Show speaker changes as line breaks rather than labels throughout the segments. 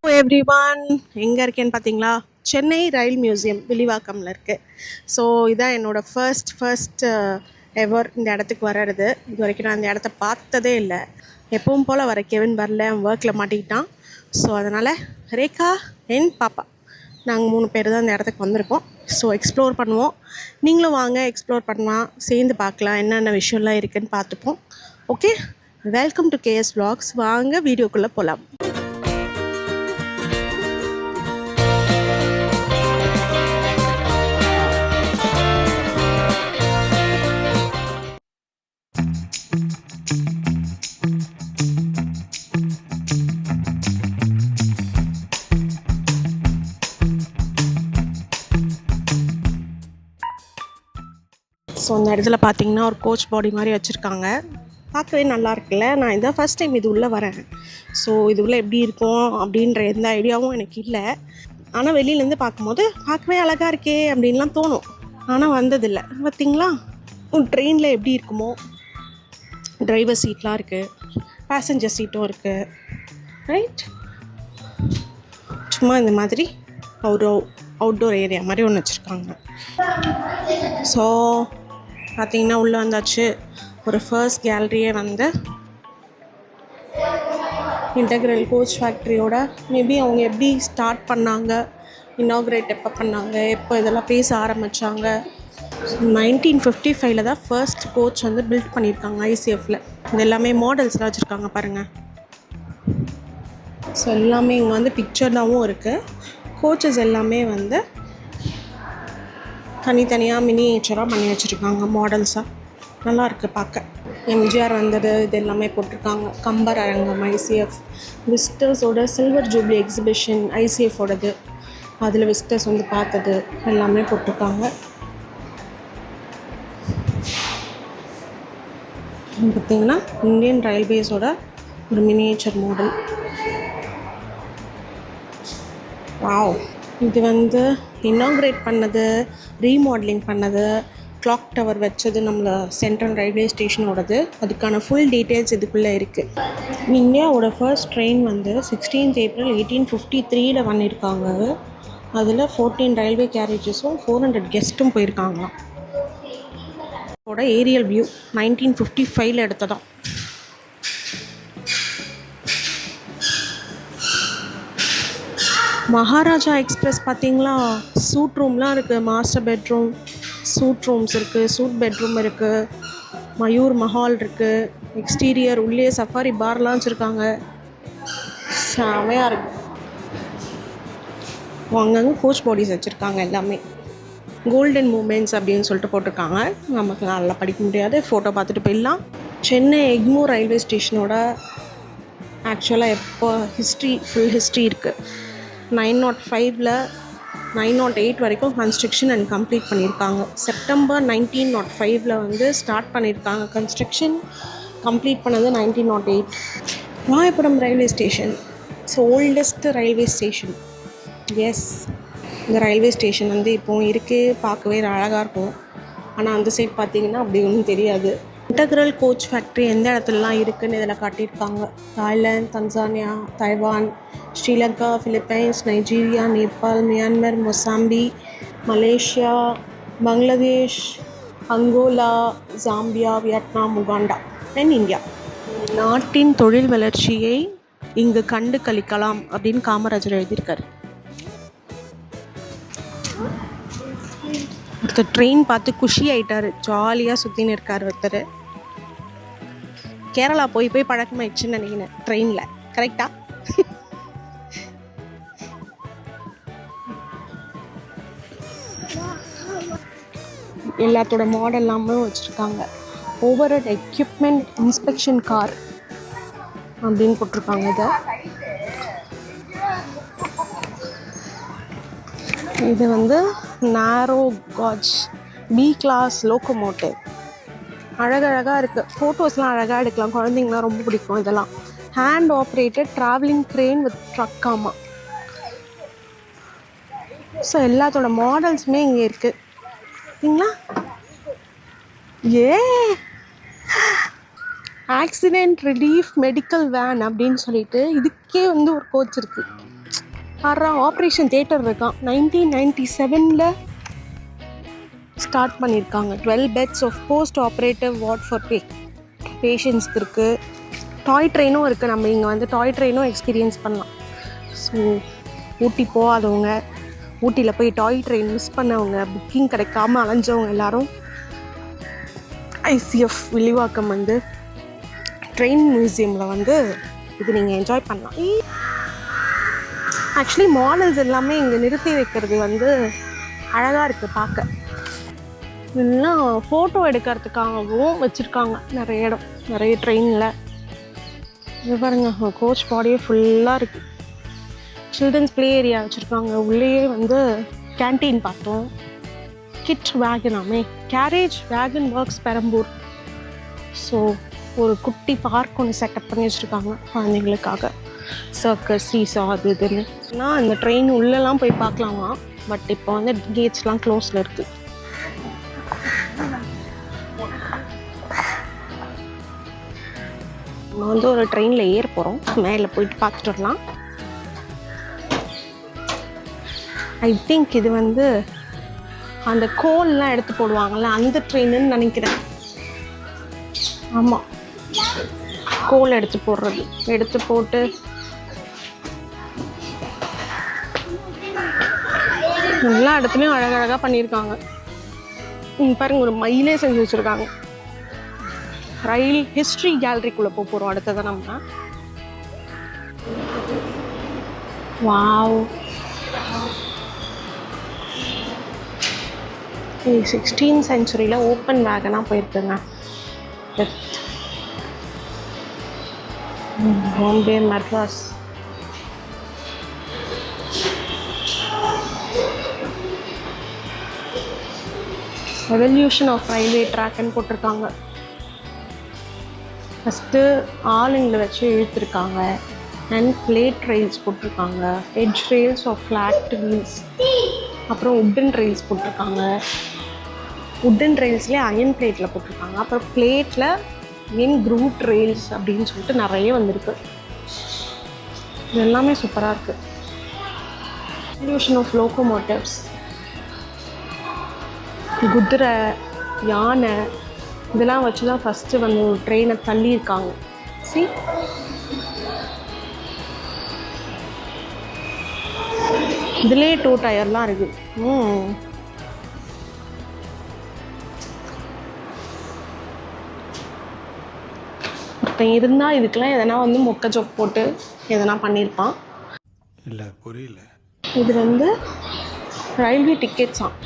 Everyone எங்கே இருக்கேன்னு பார்த்தீங்களா? சென்னை ரயில் மியூசியம் வில்லிவாக்கமில் இருக்குது. ஸோ இதான் என்னோடய ஃபர்ஸ்ட் எவர் இந்த இடத்துக்கு வர்றது. இது வரைக்கும் நான் இந்த இடத்த பார்த்ததே இல்லை. எப்பவும் போல் வர கெவின் வரல, அவன் ஒர்க்கில் மாட்டிக்கிட்டான். ஸோ அதனால் ரேகா என் பாப்பா நாங்கள் 3 பேர் தான் இந்த இடத்துக்கு வந்திருக்கோம். ஸோ எக்ஸ்ப்ளோர் பண்ணுவோம். நீங்களும் வாங்க, எக்ஸ்ப்ளோர் பண்ணலாம், சேர்ந்து பார்க்கலாம், என்னென்ன விஷயம்லாம் இருக்குதுன்னு பார்த்துப்போம். Okay, welcome to KS vlogs. வாங்க வீடியோக்குள்ளே போகலாம். ஸோ அந்த இடத்துல பார்த்தீங்கன்னா ஒரு கோச் பாடி மாதிரி வச்சுருக்காங்க. பார்க்கவே நல்லா இருக்குல்ல. நான் இதான் ஃபஸ்ட் டைம் இது உள்ளே வரேன். ஸோ இது உள்ளே எப்படி இருக்கும் அப்படின்ற எந்த ஐடியாவும் எனக்கு இல்லை. ஆனால் வெளியிலேருந்து பார்க்கும்போது பார்க்கவே அழகாக இருக்கே அப்படின்லாம் தோணும். ஆனால் வந்ததில்லை. பார்த்தீங்களா ட்ரெயினில் எப்படி இருக்குமோ, டிரைவர் சீட்லாம் இருக்குது, பேசஞ்சர் சீட்டும் இருக்குது. ரைட், சும்மா இந்த மாதிரி ஒரு அவுட்டோர் ஏரியா மாதிரி ஒன்று வச்சுருக்காங்க. ஸோ பார்த்தீங்கன்னா உள்ளே வந்தாச்சு. ஒரு ஃபர்ஸ்ட் கேலரியே வந்து இன்டெக்ரல் கோச் ஃபேக்ட்ரியோட மேபி அவங்க எப்படி ஸ்டார்ட் பண்ணாங்க, இனாக்ரேட் எப்போ பண்ணாங்க, எப்போ இதெல்லாம் பேச ஆரம்பித்தாங்க. 1955 தான் ஃபர்ஸ்ட் கோச் வந்து பில்ட் பண்ணியிருக்காங்க ஐசிஎஃப்பில். இது எல்லாமே மாடல்ஸ்லாம் வச்சுருக்காங்க பாருங்கள். ஸோ எல்லாமே இங்கே வந்து பிக்சர்டாகவும் இருக்குது. கோச்சஸ் எல்லாமே வந்து தனித்தனியாக மினியேச்சராக பண்ணி வச்சுருக்காங்க, மாடல்ஸாக. நல்லா இருக்குது பார்க்க. எம்ஜிஆர் வந்தது இது எல்லாமே போட்டிருக்காங்க. கம்பர் அரங்கம் ஐசிஎஃப், விசிட்டர்ஸோட சில்வர் ஜூப்ளி எக்ஸிபிஷன் ஐசிஎஃபோடது, அதில் விசிட்டர்ஸ் வந்து பார்த்தது எல்லாமே போட்டிருக்காங்க. பார்த்திங்கன்னா இந்தியன் ரயில்வேஸோட ஒரு மினியேச்சர் மாடல். வாவ், இது வந்து இனாக்ரேட் பண்ணது, ரீமாடலிங் பண்ணது, கிளாக் டவர் வச்சது நம்மளை சென்ட்ரல் ரயில்வே ஸ்டேஷனோடது. அதுக்கான ஃபுல் டீட்டெயில்ஸ் இதுக்குள்ளே இருக்குது. இந்தியாவோட ஃபர்ஸ்ட் ட்ரெயின் வந்து 16th April 1853 பண்ணியிருக்காங்க. அதில் 14 ரயில்வே கேரேஜஸும் 400 கெஸ்ட்டும் போயிருக்காங்களாம். அதோட ஏரியல் வியூ 1955 எடுத்ததான். மகாராஜா எக்ஸ்பிரஸ் பார்த்தீங்களா? சூட் ரூம்லாம் இருக்குது, மாஸ்டர் பெட்ரூம், சூட் ரூம்ஸ் இருக்குது, சூட் பெட்ரூம் இருக்குது, மயூர் மஹால் இருக்குது, எக்ஸ்டீரியர் உள்ளே சஃபாரி பார்லாம் வச்சுருக்காங்க. செமையாக இருக்குது. அங்கங்கே கோச் பாடிஸ் வச்சுருக்காங்க. எல்லாமே கோல்டன் மூமெண்ட்ஸ் அப்படின்னு சொல்லிட்டு போட்டிருக்காங்க. நமக்கு நல்லா படிக்க முடியாது, ஃபோட்டோ பார்த்துட்டு போயிடலாம். சென்னை எக்மோர் ரயில்வே ஸ்டேஷனோட ஆக்சுவலாக எப்போ ஃபுல் ஹிஸ்ட்ரி இருக்குது. 905 908 வரைக்கும் கன்ஸ்ட்ரக்ஷன் அண்ட் கம்ப்ளீட் பண்ணியிருக்காங்க. செப்டம்பர் 1905 வந்து ஸ்டார்ட் பண்ணியிருக்காங்க கன்ஸ்ட்ரக்ஷன். கம்ப்ளீட் பண்ணது 1908. Royapuram railway station it's oldest railway station. Yes, இந்த ரயில்வே ஸ்டேஷன் வந்து இப்போவும் இருக்குது, பார்க்கவே அழகாக இருக்கும். ஆனால் அந்த சைட் பார்த்திங்கன்னா அப்படி ஒன்றும் தெரியாது. இன்டெக்ரல் கோச் ஃபேக்ட்ரி எந்த இடத்துலலாம் இருக்குதுன்னு இதில் காட்டியிருக்காங்க. Thailand, Tanzania, Taiwan, Sri Lanka, Philippines, Nigeria, Nepal, Myanmar, mosambi, Malaysia, Bangladesh, Angola, Zambia, Vietnam, Uganda and India. நாட்டின் தொழில் வளர்ச்சியை இங்கு கண்டு கழிக்கலாம் அப்படின்னு காமராஜர் எழுதியிருக்காரு. ஒருத்தர் ட்ரெயின் பார்த்து குஷி ஆகிட்டார், ஜாலியாக சுற்றின்னு இருக்கார் ஒருத்தர். கேரளா போய் பழக்கமாயிடுச்சுன்னு நினைக்கிறேன் ட்ரெயினில். கரெக்டா? எல்லாத்தோட மாடல் எல்லாமே வச்சுருக்காங்க. Over head equipment inspection car அப்படின்னு போட்டிருக்காங்க. இது வந்து நேரோ காஜ் பி கிளாஸ் லோக்கோமோட்டிவ். அழகழகாக இருக்குது. ஃபோட்டோஸ்லாம் அழகாக எடுக்கலாம், குழந்தைங்களாம் ரொம்ப பிடிக்கும் இதெல்லாம். Hand operated travelling crane with ட்ரக்காமா. ஸோ எல்லாத்தோட மாடல்ஸுமே இங்கே இருக்குது. சரிங்களா? ஆக்சிடெண்ட் ரிலீஃப் மெடிக்கல் வேன் அப்படின்னு சொல்லிட்டு இதுக்கே வந்து ஒரு கோச் இருக்குது. ஆப்ரேஷன் தியேட்டர் இருக்கான். 1997 ஸ்டார்ட் பண்ணியிருக்காங்க. 12 beds of post operative ward for பேஷண்ட்ஸ்க்கு இருக்குது. டாய் ட்ரெயினும் இருக்குது. நம்ம இங்கே வந்து டாய் ட்ரெயினும் எக்ஸ்பீரியன்ஸ் பண்ணலாம். ஸோ ஊட்டி போகாதவங்க, ஊட்டியில் போய் டாய் ட்ரெயின் மிஸ் பண்ணவங்க, புக்கிங் கிடைக்காம அலைஞ்சவங்க எல்லோரும் ICF வில்லிவாக்கம் வந்து ட்ரெயின் மியூசியமில் வந்து இது நீங்கள் என்ஜாய் பண்ணலாம். ஆக்சுவலி மாடல்ஸ் எல்லாமே இங்கே நிறுத்தி வைக்கிறது வந்து அழகாக இருக்குது பார்க்க. இதெல்லாம் ஃபோட்டோ எடுக்கிறதுக்காகவும் வச்சுருக்காங்க நிறைய இடம், நிறைய ட்ரெயினில். இது பாருங்கள், கோச் பாடியே ஃபுல்லாக இருக்குது. சில்ட்ரன்ஸ் ப்ளே ஏரியா வச்சுருக்காங்க. உள்ளேயே வந்து கேன்டீன் பார்த்தோம். கிட் வேகனாமே, கேரேஜ் வேகன் ஒர்க்ஸ் பெரம்பூர். ஸோ ஒரு குட்டி பார்க் ஒன்று செட்டப் பண்ணி வச்சுருக்காங்க குழந்தைங்களுக்காக. சர்க்கஸ், சீசா, அது இதுன்னு. ஆனால் அந்த ட்ரெயின் உள்ளெல்லாம் போய் பார்க்கலாமா, பட் இப்போ வந்து கேட்ஸ்லாம் க்ளோஸில் இருக்குது. நம்ம வந்து ஒரு ட்ரெயினில் ஏற போகிறோம். மேலே போயிட்டு பார்த்துட்டு வரலாம். ஐ திங்க் இது வந்து அந்த கோல்லாம் எடுத்து போடுவாங்கள்ல, அந்த ட்ரெயின்னு நினைக்கிறேன். ஆமாம், கோல் எடுத்து போடுறது. எடுத்து போட்டு எல்லா இடத்துலையும் அழகழகாக பண்ணியிருக்காங்க. பாருங்க, ஒரு மயிலே செஞ்சு வச்சுருக்காங்க. ரயில் ஹிஸ்ட்ரி கேலரிக்குள்ளே போகிறோம் அடுத்ததான் நம்ம. வாவ், 16th சென்ச்சுரியில் ஓப்பன் வேகனாக போயிருக்குங்க. Bombay, Madras. Evolution of railway ட்ராக்னு போட்டிருக்காங்க. ஃபஸ்ட்டு ஆளுங்களை வச்சு இழுத்துருக்காங்க. அண்ட் பிளேட் ரெயில்ஸ் போட்டிருக்காங்க. Edge rails of flat wheels. அப்புறம் உட்டன் ரெயில்ஸ் போட்டிருக்காங்க. உட்டன் ரெயில்ஸ்லேயே அயன் பிளேட்டில் போட்டிருக்காங்க. அப்புறம் பிளேட்டில் க்ரூட் ரெயில்ஸ் அப்படின்னு சொல்லிட்டு நிறைய வந்திருக்கு. இது எல்லாமே சூப்பராக இருக்குது. Evolution of locomotives. குதிரை, யானை இதெல்லாம் வச்சு தான் ஃபஸ்ட்டு வந்து ஒரு ட்ரெயினை தள்ளியிருக்காங்க. சி, இதுலேயே 2 டயர்லாம் இருக்குது. ஒருத்தன் இருந்தால் இதுக்கெல்லாம் எதனா வந்து மொக்க ஜோக் போட்டு எதனா பண்ணியிருப்பான். இல்லை, புரியல. இது வந்து ரயில்வே டிக்கெட்ஸாம்.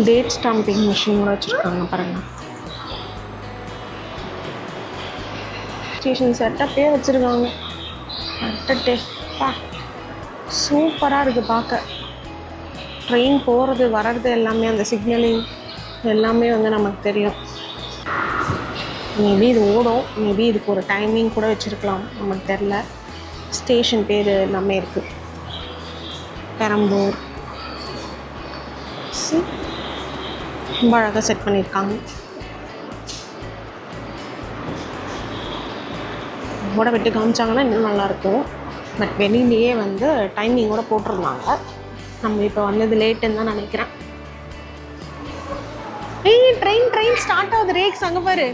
டேட் ஸ்டாம்பிங் மிஷின் கூட வச்சுருக்காங்க பாருங்கள். ஸ்டேஷன் செட்டப்பே வச்சுருக்காங்க. சூப்பராக இருக்குது பார்க்க. ட்ரெயின் போகிறது வர்றது எல்லாமே, அந்த சிக்னலிங் எல்லாமே வந்து நமக்கு தெரியும். மேபி இது ஓடும், மேபி இதுக்கு ஒரு டைமிங் கூட வச்சுருக்கலாம், நமக்கு தெரில. ஸ்டேஷன் பேர் எல்லாமே இருக்குது. பெரம்பூர். ரொம்ப அழகாக செட் பண்ணியிருக்காங்க. ஓட விட்டு காமிச்சாங்கன்னா இன்னும் நல்லாயிருக்கும். பட் வெளியிலேயே வந்து டைமிங்கோட போட்டிருந்தாங்க. நம்ம இப்போ வந்தது லேட்டுன்னு தான் நினைக்கிறேன். ட்ரெயின் ஸ்டார்ட் ஆகுது. ரேக்ஸ் அங்கே பாரு.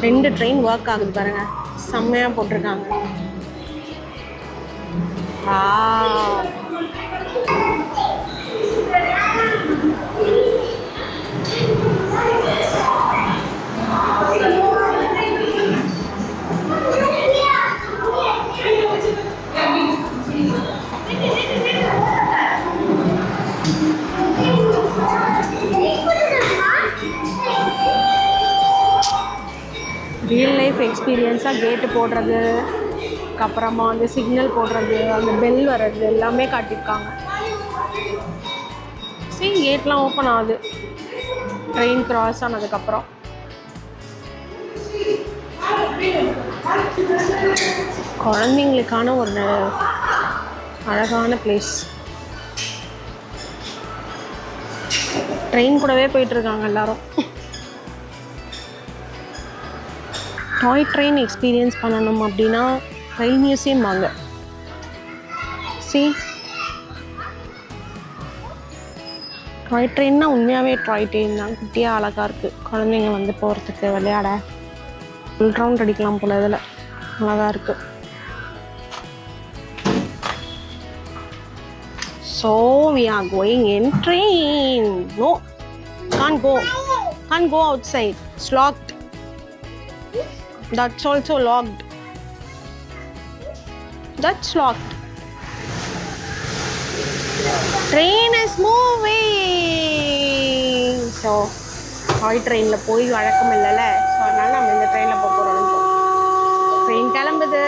ரெண்டு ட்ரெயின் ஒர்க் ஆகுது பாருங்க, செம்மையாக போட்டிருக்காங்க. ரியல் லைஃப் எக்ஸ்பீரியன்ஸாக கேட்டு போடுறது, அப்புறமா அந்த சிக்னல் போடுறது, அந்த பெல் வர்றது எல்லாமே காட்டியிருக்காங்க. சரி, கேட்லாம் ஓப்பன் ஆகுது ட்ரெயின் கிராஸ் ஆனதுக்கப்புறம். குழந்தைங்களுக்கான ஒரு அழகான பிளேஸ். ட்ரெயின் கூடவே போயிட்டுருக்காங்க எல்லாரும். டாய் ட்ரெயின் எக்ஸ்பீரியன்ஸ் பண்ணணும் அப்படின்னா ரயில் மியூசியம் வாங்க. டாய் ட்ரெயின்னா உண்மையாகவே டாய் ட்ரெயின் தான். குட்டியாக அழகாக இருக்குது. குழந்தைங்க வந்து போகிறதுக்கு விளையாட ஃபுல் ரவுண்ட் அடிக்கலாம் போல். இதில் அழகாக இருக்குது. So we are going in train. No, can't go outside. It's locked. That's also locked. That's locked. Train is moving. So toy trainல போய் வழக்கம் இல்லைல்ல, ஸோ அதனால நம்ம இந்த ட்ரெயினில் போக போகிறோம். ட்ரெயின் கிளம்புது.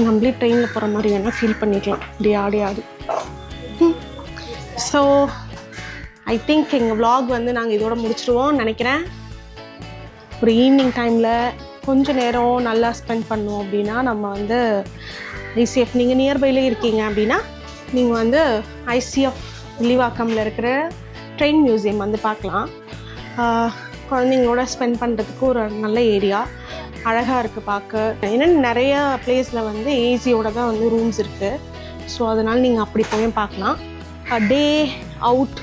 நம்மளே ட்ரெயினில் போகிற மாதிரி வேணால் ஃபீல் பண்ணிக்கலாம். இப்படி ஆடி ஆடி. ஸோ ஐ திங்க் எங்கள் விலாக் வந்து நாங்கள் இதோட முடிச்சிடுவோம்னு நினைக்கிறேன். ஒரு ஈவினிங் டைமில் கொஞ்சம் நேரம் நல்லா ஸ்பெண்ட் பண்ணோம் அப்படின்னா நம்ம வந்து ஐசிஎஃப், நீங்கள் நியர்பைலே இருக்கீங்க அப்படின்னா நீங்கள் வந்து ஐசிஎஃப் வில்லிவாக்கமில் இருக்கிற ட்ரெயின் மியூசியம் வந்து பார்க்கலாம். குழந்தைங்களோட ஸ்பெண்ட் பண்ணுறதுக்கு ஒரு நல்ல ஏரியா, அழகாக இருக்குது பார்க்க. ஏன்னா நிறைய பிளேஸில் வந்து ஏசியோட தான் வந்து ரூம்ஸ் இருக்குது. ஸோ அதனால் நீங்கள் அப்படி போய் பார்க்கலாம். Day out,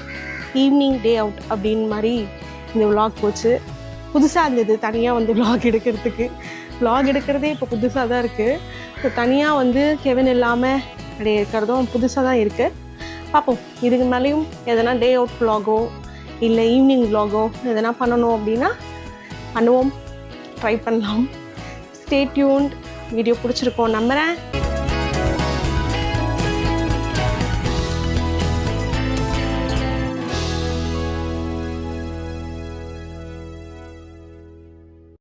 evening day out அப்படின்னு மாதிரி இந்த விலாக் போச்சு. புதுசாக இருந்தது தனியாக வந்து விலாக் எடுக்கிறதுக்கு. விலாக் எடுக்கிறதே இப்போ புதுசாக தான் இருக்குது. ஸோ தனியாக வந்து கெவின் இல்லாமல் அப்படியே இருக்கிறதும் புதுசாக தான் இருக்குது. பார்ப்போம், இதுக்கு மேலேயும் எதனா டே அவுட் விலாகோ இல்லை ஈவினிங் விலாகோ எதனா பண்ணணும் அப்படின்னா பண்ணுவோம், ட்ரை பண்ணலாம். Stay tuned. வீடியோ பிடிச்சிருக்கோம் நம்புகிறேன்.